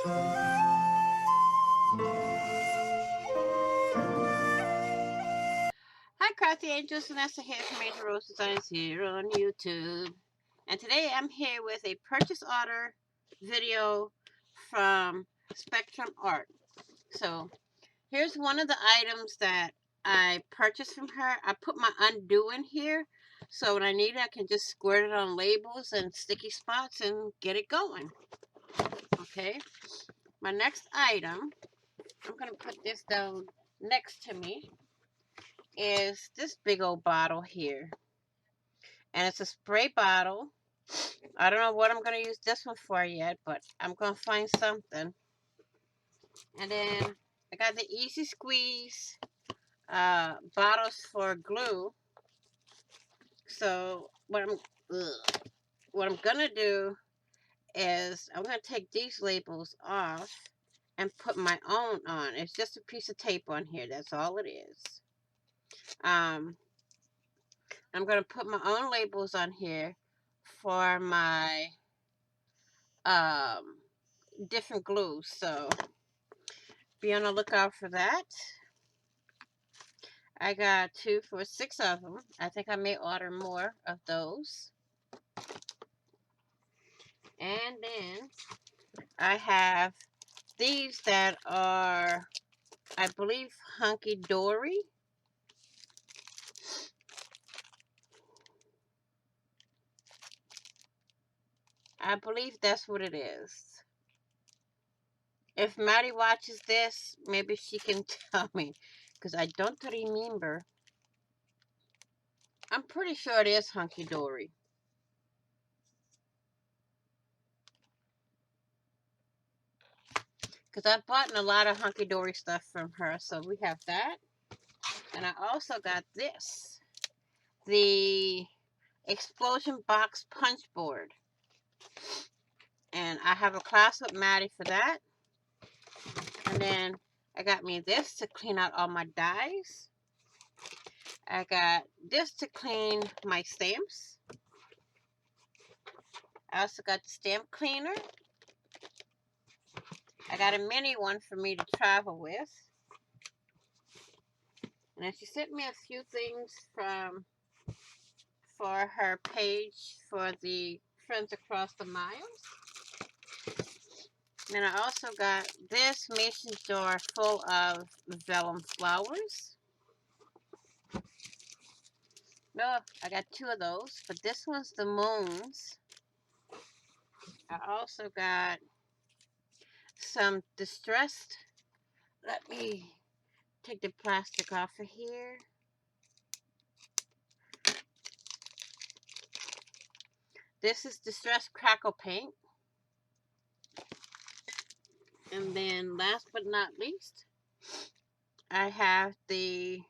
Hi Crafty Angels, Vanessa here from Major Rose Designs here on YouTube. And today I'm here with a purchase order video from Spectrum Art. So here's one of the items that I purchased from her. I put my undo in here, so when I need it I can just squirt it on labels and sticky spots and get it going. Okay, my next item, I'm going to put this down next to me, is this big old bottle here. And it's a spray bottle. I don't know what I'm going to use this one for yet, but I'm going to find something. And then I got the Easy Squeeze bottles for glue. So what I'm going to do is I'm going to take these labels off and put my own on. It's just a piece of tape on here. That's all it is. I'm going to put my own labels on here for my different glues, so be on the lookout for that. I got 2 for 6 of them. I think I may order more of those. And then I have these that are, I believe, Hunky Dory. I believe that's what it is. If Maddie watches this, maybe she can tell me, because I don't remember. I'm pretty sure it is Hunky Dory. Because I've bought a lot of Hunky Dory stuff from her, so we have that. And I also got this, the Explosion Box Punch Board. And I have a class with Maddie for that. And then I got me this to clean out all my dies. I got this to clean my stamps. I also got the stamp cleaner. I got a mini one for me to travel with. And then she sent me a few things for her page for the Friends Across the Miles. And I also got this mason jar full of vellum flowers. No, I got 2 of those, but this one's the moons. I also got some distressed. Let me take the plastic off of here. This is distressed crackle paint. And then last but not least, I have the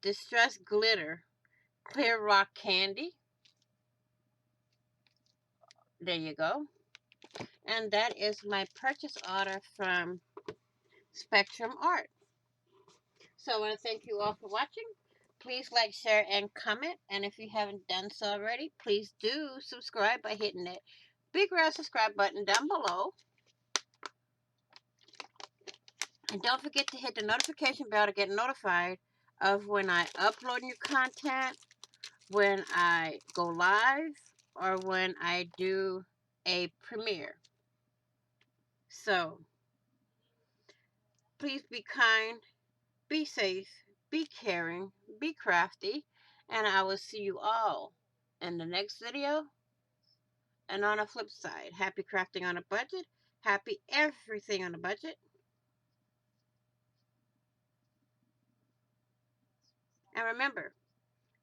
distressed glitter clear rock candy. There you go. And that is my purchase order from Spectrum Art. So I want to thank you all for watching. Please like, share, and comment. And if you haven't done so already, please do subscribe by hitting that big red subscribe button down below. And don't forget to hit the notification bell to get notified of when I upload new content, when I go live, or when I do a premiere. So, please be kind, be safe, be caring, be crafty, and I will see you all in the next video. And on a flip side, happy crafting on a budget, happy everything on a budget. And remember,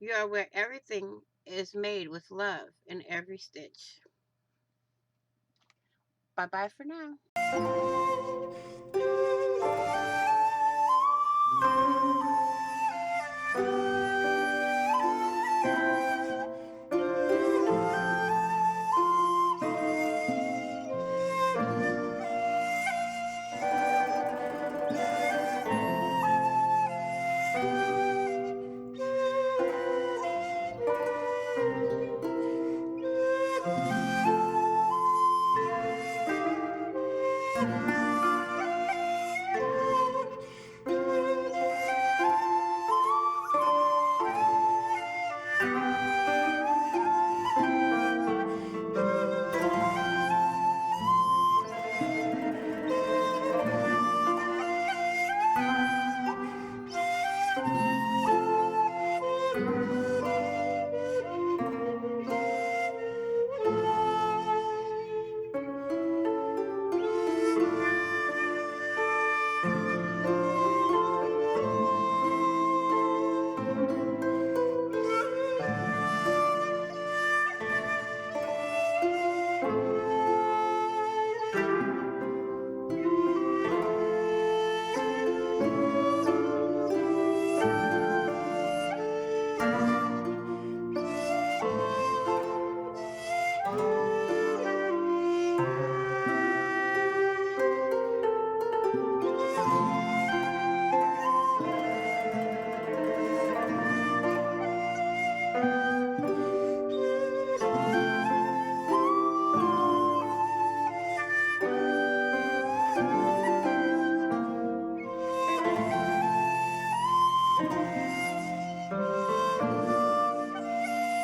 you are where everything is made with love in every stitch. Bye-bye for now.